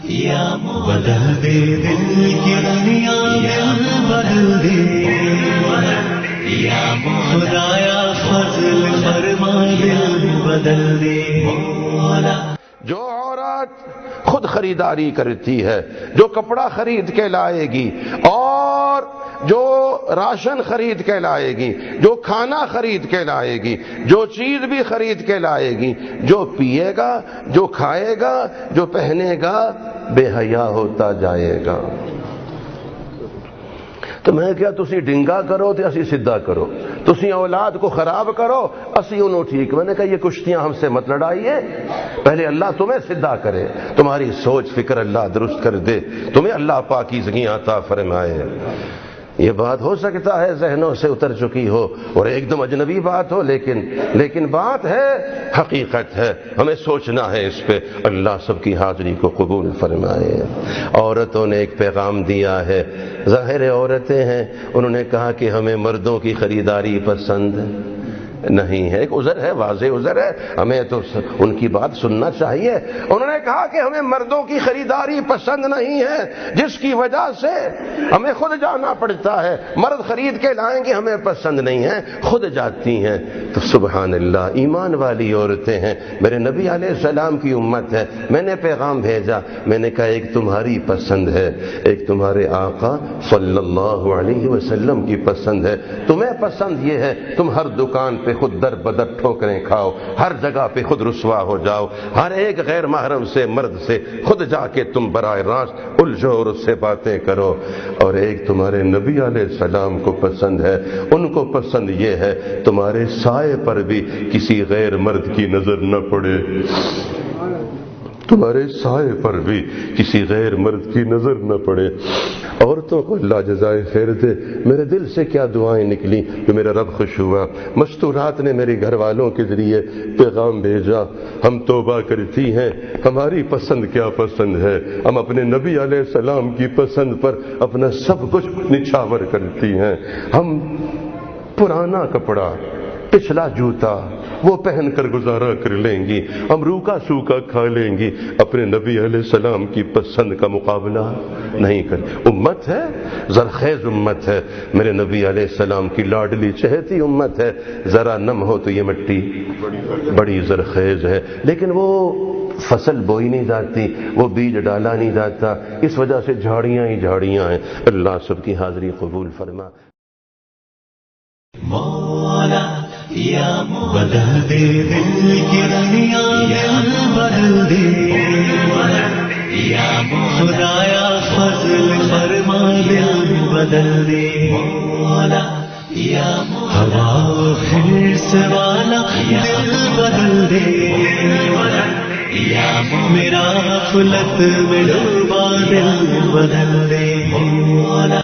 بدل دے دل کی دنیا دل بدل دے خدایا فضل فرما دل بدل دے. جو عورت خود خریداری کرتی ہے، جو کپڑا خرید کے لائے گی اور جو راشن خرید کے لائے گی، جو کھانا خرید کے لائے گی، جو چیز بھی خرید کے لائے گی، جو پیے گا، جو کھائے گا، جو پہنے گا، بے حیا ہوتا جائے گا. تو میں کیا تسی ڈنگا کرو تو اسی سدھا کرو، تسی اولاد کو خراب کرو اسی انہوں ٹھیک. میں نے کہا یہ کشتیاں ہم سے مت لڑائیے، پہلے اللہ تمہیں سدھا کرے، تمہاری سوچ فکر اللہ درست کر دے، تمہیں اللہ پاکیزگی عطا فرمائے. یہ بات ہو سکتا ہے ذہنوں سے اتر چکی ہو اور ایک دم اجنبی بات ہو، لیکن بات ہے، حقیقت ہے، ہمیں سوچنا ہے اس پہ. اللہ سب کی حاضری کو قبول فرمائے. عورتوں نے ایک پیغام دیا ہے، ظاہر عورتیں ہیں، انہوں نے کہا کہ ہمیں مردوں کی خریداری پسند نہیں ہے. ایک عذر ہے، واضح عذر ہے، ہمیں تو ان کی بات سننا چاہیے. انہوں نے کہا کہ ہمیں مردوں کی خریداری پسند نہیں ہے، جس کی وجہ سے ہمیں خود جانا پڑتا ہے. مرد خرید کے لائیں گے ہمیں پسند نہیں ہے، خود جاتی ہیں. تو سبحان اللہ، ایمان والی عورتیں ہیں، میرے نبی علیہ السلام کی امت ہے. میں نے پیغام بھیجا، میں نے کہا ایک تمہاری پسند ہے، ایک تمہارے آقا صلی اللہ علیہ وسلم کی پسند ہے. تمہیں پسند یہ ہے تم ہر دکان پہ خود در بدر ٹھوکریں کھاؤ، ہر جگہ پہ خود رسوا ہو جاؤ، ہر ایک غیر محرم سے مرد سے خود جا کے تم براہ راست الجھو اور اس سے باتیں کرو. اور ایک تمہارے نبی علیہ السلام کو پسند ہے، ان کو پسند یہ ہے تمہارے سائے پر بھی کسی غیر مرد کی نظر نہ پڑے، تمہارے سائے پر بھی کسی غیر مرد کی نظر نہ پڑے. عورتوں کو اللہ جزائے خیر دے. میرے دل سے کیا دعائیں نکلی کہ میرا رب خوش ہوا. مستورات نے میرے گھر والوں کے ذریعے پیغام بھیجا، ہم توبہ کرتی ہیں، ہماری پسند کیا پسند ہے، ہم اپنے نبی علیہ السلام کی پسند پر اپنا سب کچھ نچھاور کرتی ہیں. ہم پرانا کپڑا، پچھلا جوتا وہ پہن کر گزارا کر لیں گی، ہم روکا سوکھا کھا لیں گی، اپنے نبی علیہ السلام کی پسند کا مقابلہ نہیں کر. امت ہے، زرخیز امت ہے، میرے نبی علیہ السلام کی لاڈلی چہتی امت ہے. ذرا نم ہو تو یہ مٹی بڑی زرخیز ہے، لیکن وہ فصل بوئی نہیں جاتی، وہ بیج ڈالا نہیں جاتا، اس وجہ سے جھاڑیاں ہی جھاڑیاں ہیں. اللہ سب کی حاضری قبول فرما. مولا یا بدل دے دل کی دنیا دل بدل دے خدایا فضل فرما دل بدل دے. مولا یا ہوا خرس والا دل بدل دے میرا غفلت میں ڈوبا دل بدل دے. مولا